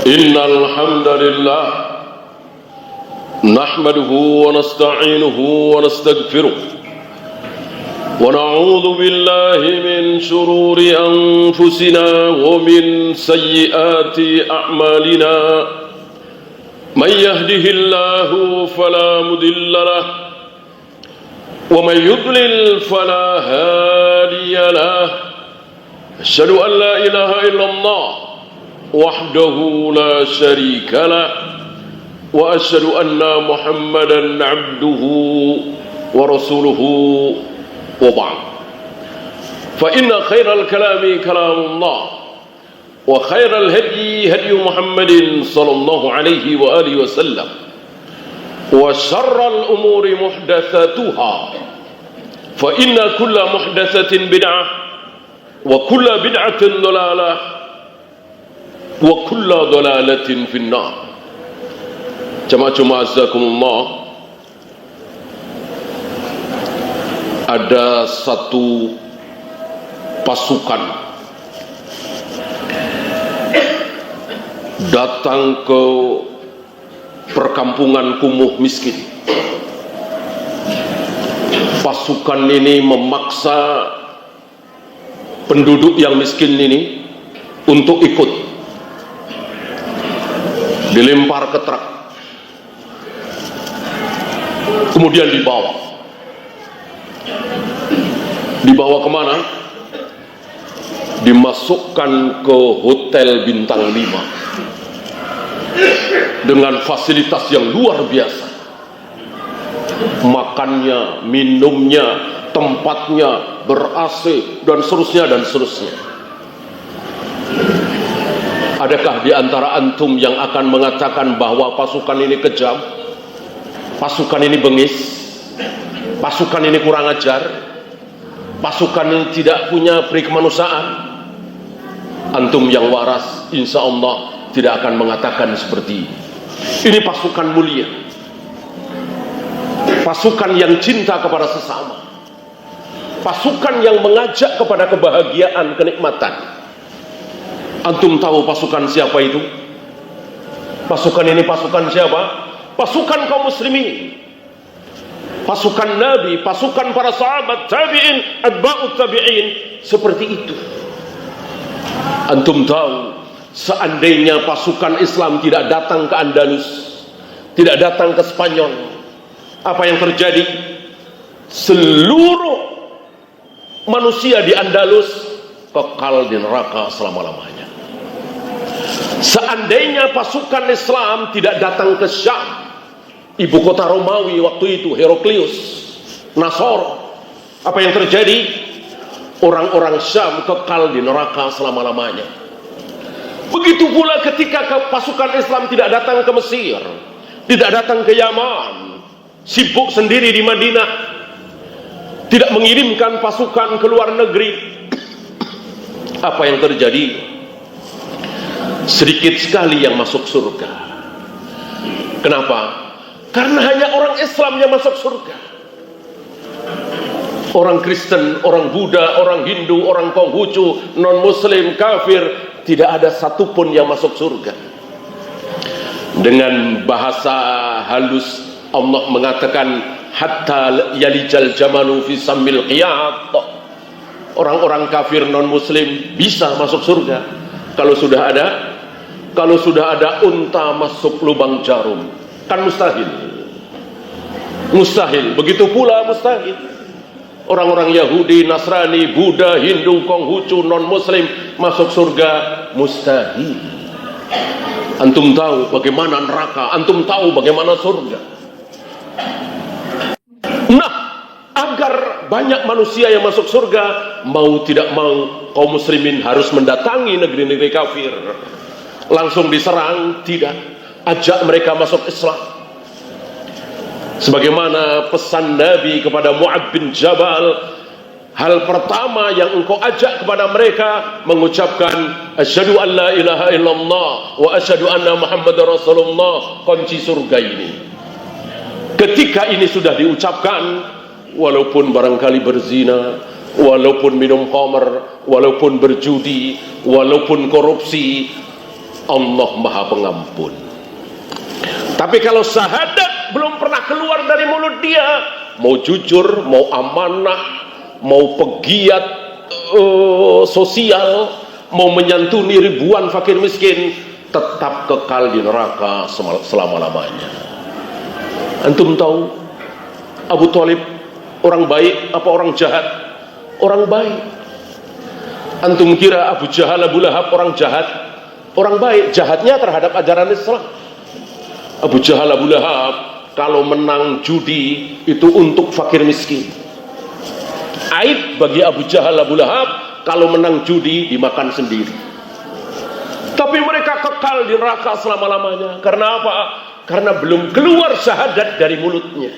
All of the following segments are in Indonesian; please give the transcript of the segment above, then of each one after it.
إن الحمد لله نحمده ونستعينه ونستغفره ونعوذ بالله من شرور أنفسنا ومن سيئات أعمالنا من يهده الله فلا مضل له ومن يضلل فلا هادي له أشهد أن لا إله إلا الله وحده لا شريك له وأشهد أن محمدا عبده ورسوله وبعد فإن خير الكلام كلام الله وخير الهدي هدي محمد صلى الله عليه وآله وسلم وشر الأمور محدثاتها فإن كل محدثة بدعة وكل بدعة ضلالة وكل ضلالة في النار. Jamaah azakumullah, ada satu pasukan datang ke perkampungan kumuh miskin. Pasukan ini memaksa penduduk yang miskin ini untuk ikut. Dilempar ke truk, kemudian dibawa kemana? Dimasukkan ke hotel bintang 5 dengan fasilitas yang luar biasa, makannya, minumnya, tempatnya ber-AC dan seterusnya dan seterusnya. Adakah di antara antum yang akan mengatakan bahwa pasukan ini kejam, pasukan ini bengis, pasukan ini kurang ajar, pasukan ini tidak punya peri kemanusiaan? Antum yang waras insya Allah tidak akan mengatakan seperti ini. Ini pasukan mulia, pasukan yang cinta kepada sesama, pasukan yang mengajak kepada kebahagiaan, kenikmatan. Antum tahu pasukan siapa itu? Pasukan ini pasukan siapa? Pasukan kaum muslimin, pasukan Nabi, pasukan para sahabat, tabi'in, atba'ut tabi'in, seperti itu. Antum tahu, seandainya pasukan Islam tidak datang ke Andalus, tidak datang ke Spanyol, apa yang terjadi? Seluruh manusia di Andalus kekal di neraka selama-lamanya. Seandainya pasukan Islam tidak datang ke Syam, ibu kota Romawi waktu itu, Heraklius, Nasor, apa yang terjadi? Orang-orang Syam kekal di neraka selama-lamanya. Begitu pula ketika pasukan Islam tidak datang ke Mesir, tidak datang ke Yaman, sibuk sendiri di Madinah, tidak mengirimkan pasukan ke luar negeri, apa yang terjadi? Sedikit sekali yang masuk surga. Kenapa? Karena hanya orang Islam yang masuk surga. Orang Kristen, orang Buddha, orang Hindu, orang Konghucu, non-Muslim, kafir, tidak ada satupun yang masuk surga. Dengan bahasa halus Allah mengatakan hatta yalijal jamalu fi sammil qiyat. Orang-orang kafir non-Muslim bisa masuk surga kalau sudah ada unta masuk lubang jarum. Kan mustahil. Begitu pula mustahil orang-orang Yahudi, Nasrani, Buddha, Hindu, Konghucu, non-Muslim masuk surga, mustahil. Antum tahu bagaimana neraka, antum tahu bagaimana surga. Nah, agar banyak manusia yang masuk surga, mau tidak mau kaum muslimin harus mendatangi negeri-negeri kafir. Langsung diserang? Tidak. Ajak mereka masuk Islam. Sebagaimana pesan Nabi kepada Mu'adz bin Jabal, hal pertama yang engkau ajak kepada mereka mengucapkan asyhadu an la ilaha illallah wa asyhadu anna muhammadar rasulullah, kunci surga ini. Ketika ini sudah diucapkan, walaupun barangkali berzina, walaupun minum khamr, walaupun berjudi, walaupun korupsi, Allah Maha Pengampun. Tapi kalau syahadat belum pernah keluar dari mulut dia, mau jujur, mau amanah, mau pegiat sosial, mau menyantuni ribuan fakir miskin, tetap kekal di neraka selama-lamanya. Antum tahu Abu Thalib orang baik apa orang jahat? Orang baik. Antum kira Abu Jahal, Abu Lahab orang jahat? Orang baik. Jahatnya terhadap ajaran Islam. Abu Jahal, Abu Lahab kalau menang judi itu untuk fakir miskin. Aib bagi Abu Jahal, Abu Lahab kalau menang judi dimakan sendiri. Tapi mereka kekal di neraka selama-lamanya. Karena apa? Karena belum keluar syahadat dari mulutnya.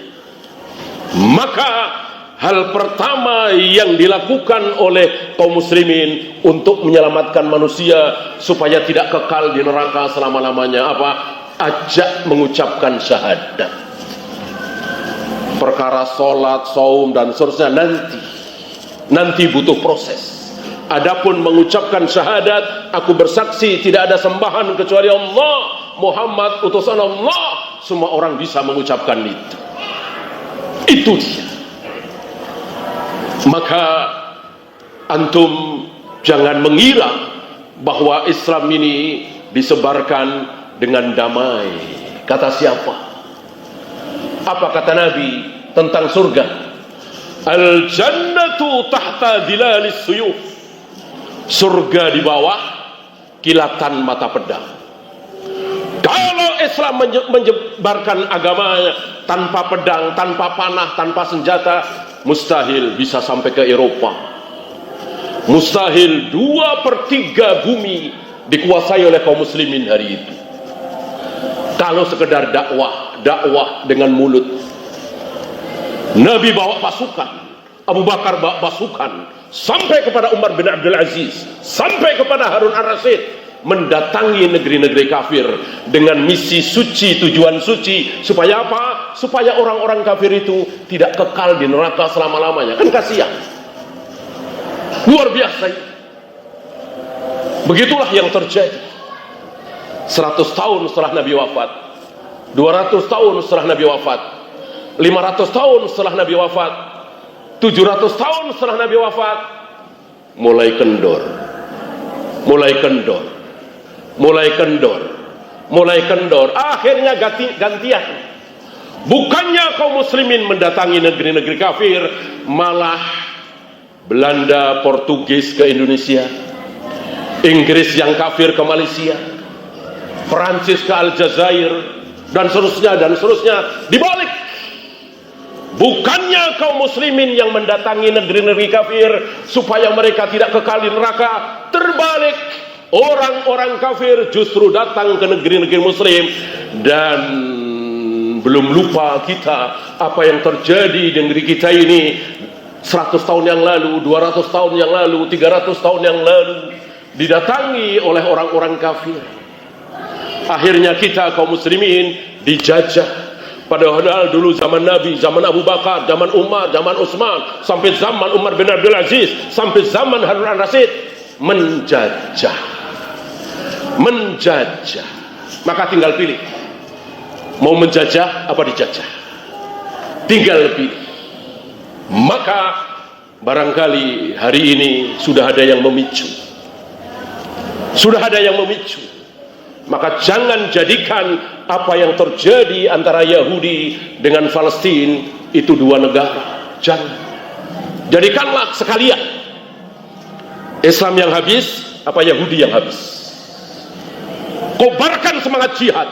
Maka hal pertama yang dilakukan oleh kaum muslimin untuk menyelamatkan manusia supaya tidak kekal di neraka selama-lamanya apa? Ajak mengucapkan syahadat. Perkara sholat, saum dan seterusnya nanti butuh proses. Adapun mengucapkan syahadat, aku bersaksi tidak ada sembahan kecuali Allah, Muhammad utusan Allah, semua orang bisa mengucapkan itu. Itu dia. Maka antum jangan mengira bahwa Islam ini disebarkan dengan damai. Kata siapa? Apa kata Nabi tentang surga? Al jannatu tahta dhilalis suyuf. Surga di bawah kilatan mata pedang. Kalau Islam menyebarkan agamanya tanpa pedang, tanpa panah, tanpa senjata, mustahil bisa sampai ke Eropa. Mustahil 2/3 bumi dikuasai oleh kaum muslimin hari itu. Kalau sekedar dakwah dengan mulut. Nabi bawa pasukan, Abu Bakar bawa pasukan, sampai kepada Umar bin Abdul Aziz, sampai kepada Harun Ar-Rasyid, mendatangi negeri-negeri kafir dengan misi suci, tujuan suci, supaya apa? Supaya orang-orang kafir itu tidak kekal di neraka selama-lamanya. Kan kasihan. Luar biasa. Begitulah yang terjadi. 100 tahun setelah Nabi wafat, 200 tahun setelah Nabi wafat, 500 tahun setelah Nabi wafat, 700 tahun setelah Nabi wafat, mulai kendor, mulai kendor, mulai kendor, mulai kendor. Akhirnya gantian. Bukannya kaum muslimin mendatangi negeri-negeri kafir, malah Belanda, Portugis ke Indonesia, Inggris yang kafir ke Malaysia, Perancis ke Aljazair, dan seterusnya, dibalik. Bukannya kaum muslimin yang mendatangi negeri-negeri kafir supaya mereka tidak kekal di neraka, terbalik. Orang-orang kafir justru datang ke negeri-negeri muslim. Dan belum lupa kita apa yang terjadi di negeri kita ini 100 tahun yang lalu, 200 tahun yang lalu, 300 tahun yang lalu, didatangi oleh orang-orang kafir. Akhirnya kita kaum muslimin dijajah. Padahal dulu zaman Nabi, zaman Abu Bakar, zaman Umar, zaman Utsman, sampai zaman Umar bin Abdul Aziz, sampai zaman Harun Ar-Rasyid, menjajah. Maka tinggal pilih, mau menjajah apa dijajah. Tinggal pilih. Maka barangkali hari ini sudah ada yang memicu. Maka jangan jadikan apa yang terjadi antara Yahudi dengan Palestina itu dua negara. Jangan. Jadikanlah sekalian. Islam yang habis, apa Yahudi yang habis. Kobarkan semangat jihad.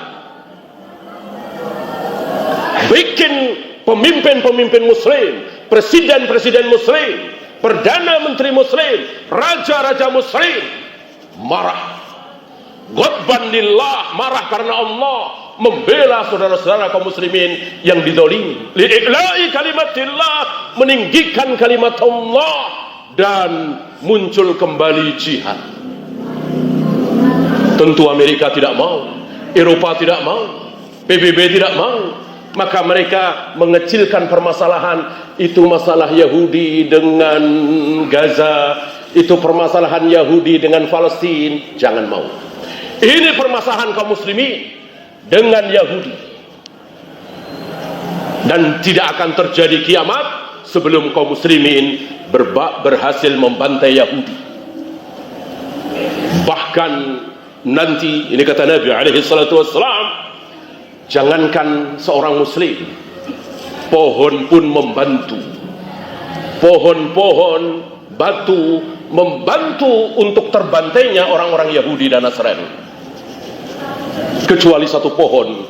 Bikin pemimpin-pemimpin muslim, presiden-presiden muslim, perdana menteri muslim, raja-raja muslim marah. Ghadban lillah, marah karena Allah, membela saudara-saudara kaum muslimin yang dizalimi. Li'i'la'i kalimatillah, meninggikan kalimat Allah, dan muncul kembali jihad. Tentu Amerika tidak mau, Eropa tidak mau, PBB tidak mau. Maka mereka mengecilkan permasalahan itu, masalah Yahudi dengan Gaza, itu permasalahan Yahudi dengan Palestina. Jangan mau. Ini permasalahan kaum muslimin dengan Yahudi. Dan tidak akan terjadi kiamat sebelum kaum muslimin berhasil membantai Yahudi. Bahkan nanti, ini kata Nabi alaihi salatu wassalam, jangankan seorang muslim, pohon pun membantu. Pohon-pohon, batu membantu untuk terbantainya orang-orang Yahudi dan Nasrani. Kecuali satu pohon,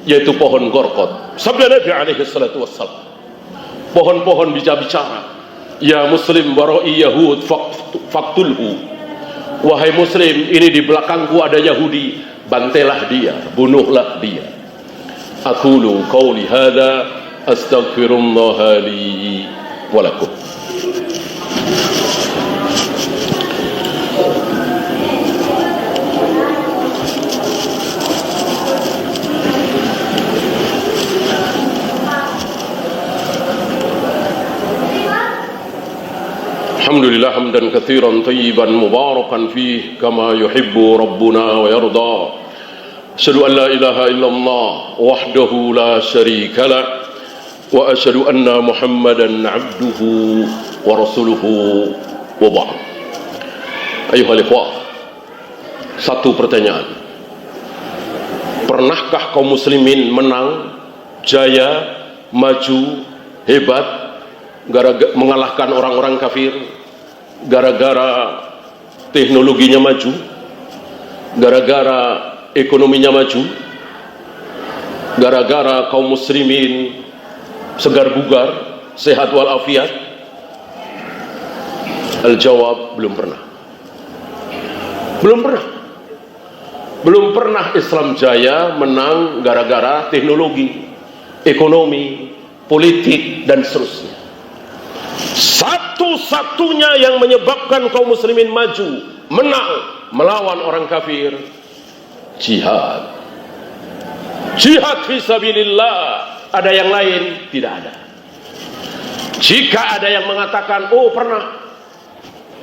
yaitu pohon Gorkot. Sabda Nabi alaihi salatu wassalam, pohon-pohon bisa bicara. Ya muslim warai Yahud faktulhu. Wahai muslim, ini di belakangku ada Yahudi, bantailah dia, bunuhlah dia. Aqulu qawli hadza astaghfirullah li wa lakum. Alhamdulillah hamdan katsiran tayyiban mubarakan fih kama yuhibbu rabbuna wa yarda. Asyhadu an la ilaha illallah wahdahu la syarika la wa asyhadu anna Muhammadan abduhu wa rasuluhu wa ba'd. Ayuhal ikhwah, satu pertanyaan. Pernahkah kaum muslimin menang, jaya, maju, hebat mengalahkan orang-orang kafir gara-gara teknologinya maju, gara-gara ekonominya maju, gara-gara kaum muslimin segar bugar, sehat walafiat? Al-jawab, belum pernah. Belum pernah Islam jaya menang gara-gara teknologi, ekonomi, politik, dan seterusnya. Satu-satunya yang menyebabkan kaum muslimin maju, menang melawan orang kafir, jihad. Jihad fisabilillah. Ada yang lain? Tidak ada. Jika ada yang mengatakan, oh pernah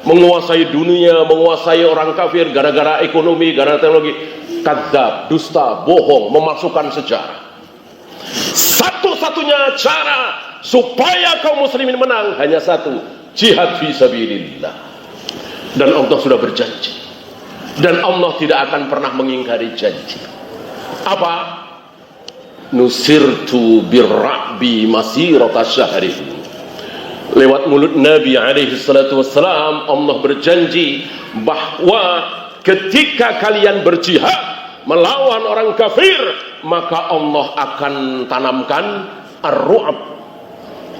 menguasai dunia, menguasai orang kafir gara-gara ekonomi, gara-gara teknologi, kadzab, dusta, bohong, memalsukan sejarah. Satu-satunya cara supaya kaum muslimin menang hanya satu, jihad fisabilillah. Dan Allah sudah berjanji, dan Allah tidak akan pernah mengingkari janji. Apa? Nusirtu birra'bi masirata syahrin. Lewat mulut Nabi alaihi salatu wassalam, Allah berjanji bahwa ketika kalian berjihad melawan orang kafir, maka Allah akan tanamkan ar-ru'ab,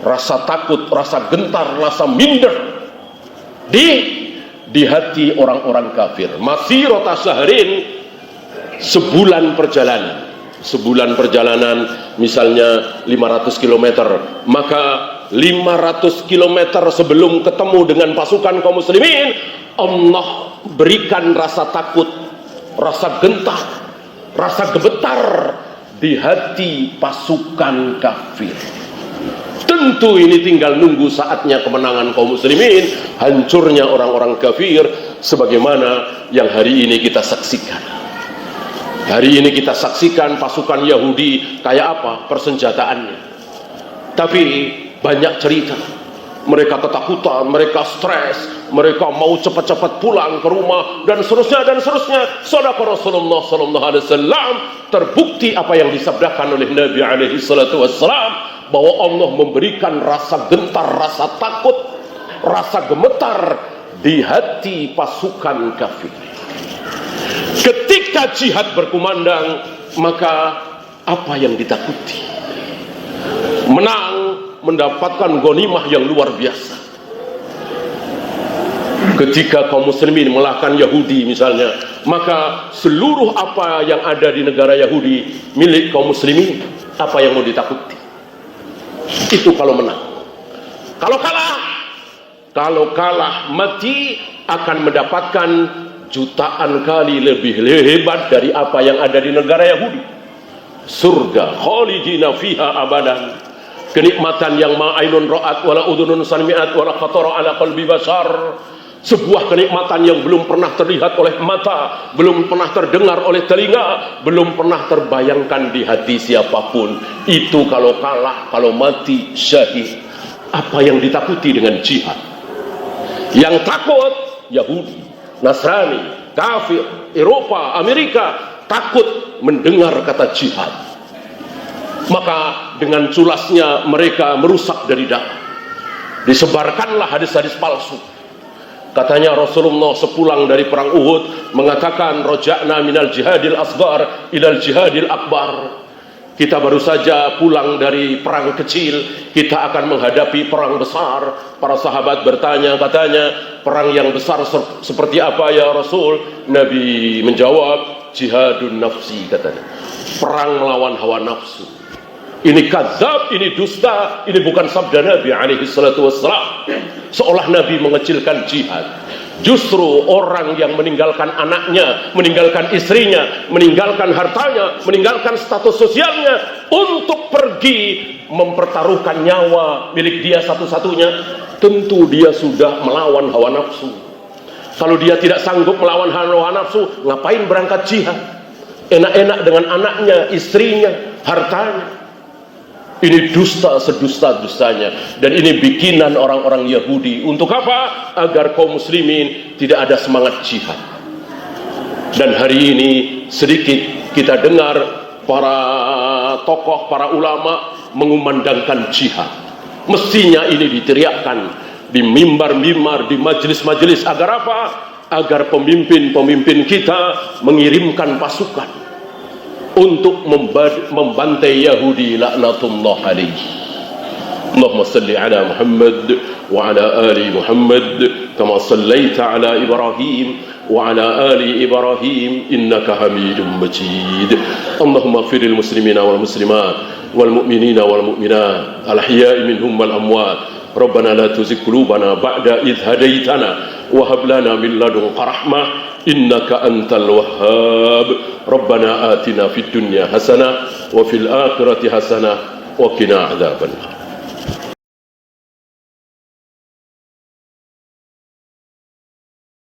rasa takut, rasa gentar, rasa minder di hati orang-orang kafir. Masirata syahrin, sebulan perjalanan, misalnya 500 km, maka 500 km sebelum ketemu dengan pasukan kaum muslimin, Allah berikan rasa takut, rasa gentar, rasa gemetar di hati pasukan kafir. Tentu ini tinggal nunggu saatnya kemenangan kaum muslimin, hancurnya orang-orang kafir, sebagaimana yang hari ini kita saksikan. Hari ini kita saksikan pasukan Yahudi kayak apa persenjataannya. Tapi banyak cerita, mereka ketakutan, mereka stres, mereka mau cepat-cepat pulang ke rumah, dan seterusnya dan seterusnya. Shadaqa Rasulullah sallallahu alaihi wasallam. Terbukti apa yang disabdakan oleh Nabi alaihi salatu wassalam, bahwa Allah memberikan rasa gentar, rasa takut, rasa gemetar di hati pasukan kafir. Ketika jihad berkumandang, maka apa yang ditakuti? Menang, mendapatkan ghanimah yang luar biasa. Ketika kaum muslimin mengalahkan Yahudi misalnya, maka seluruh apa yang ada di negara Yahudi milik kaum muslimin. Apa yang mau ditakuti? Itu kalau menang. Kalau kalah mati akan mendapatkan jutaan kali lebih hebat dari apa yang ada di negara Yahudi. Surga khalidina fiha abadan, kenikmatan yang ma ainun ra'at wala udhunun sami'at wala khatara ala qalbi bashar, sebuah kenikmatan yang belum pernah terlihat oleh mata, belum pernah terdengar oleh telinga, belum pernah terbayangkan di hati siapapun. Itu kalau kalah, kalau mati syahid. Apa yang ditakuti dengan jihad? Yang takut Yahudi, Nasrani, kafir, Eropa, Amerika takut mendengar kata jihad. Maka dengan culasnya mereka merusak dari dalam. Disebarkanlah hadis-hadis palsu. Katanya Rasulullah sepulang dari perang Uhud mengatakan roja'na minal jihadil asghar ilal jihadil akbar. Kita baru saja pulang dari perang kecil, kita akan menghadapi perang besar. Para sahabat bertanya, katanya, perang yang besar seperti apa ya Rasul? Nabi menjawab, jihadun nafsi, katanya. Perang melawan hawa nafsu. Ini kadzab, ini dusta, ini bukan sabda Nabi alaihi salatu wassalam. Seolah Nabi mengecilkan jihad. Justru orang yang meninggalkan anaknya, meninggalkan istrinya, meninggalkan hartanya, meninggalkan status sosialnya untuk pergi mempertaruhkan nyawa milik dia satu-satunya, tentu dia sudah melawan hawa nafsu. Kalau dia tidak sanggup melawan hawa nafsu, ngapain berangkat jihad? Enak-enak dengan anaknya, istrinya, hartanya. Ini dusta sedusta-dustanya. Dan ini bikinan orang-orang Yahudi. Untuk apa? Agar kaum muslimin tidak ada semangat jihad. Dan hari ini sedikit kita dengar para tokoh, para ulama mengumandangkan jihad. Mestinya ini diteriakkan di mimbar-mimbar, di majelis-majelis. Agar apa? Agar pemimpin-pemimpin kita mengirimkan pasukan untuk membantai Yahudi laknatullah alaihi. Allahumma salli ala Muhammad wa ala ali Muhammad kama sallaita ala Ibrahim wa ala ali Ibrahim innaka Hamidum Majid. Allahumma ighfir lil muslimina wal muslimat wal mu'minina wal mu'minat al ahya'i minhum wal amwat. Rabbana la tuzigh qulubana ba'da idh hadaitana wa hab lana min ladunka rahmah innaka antal wahhab. Rabbana atina fid dunya hasanah wa fil akhirati hasanah wa qina adzabannar.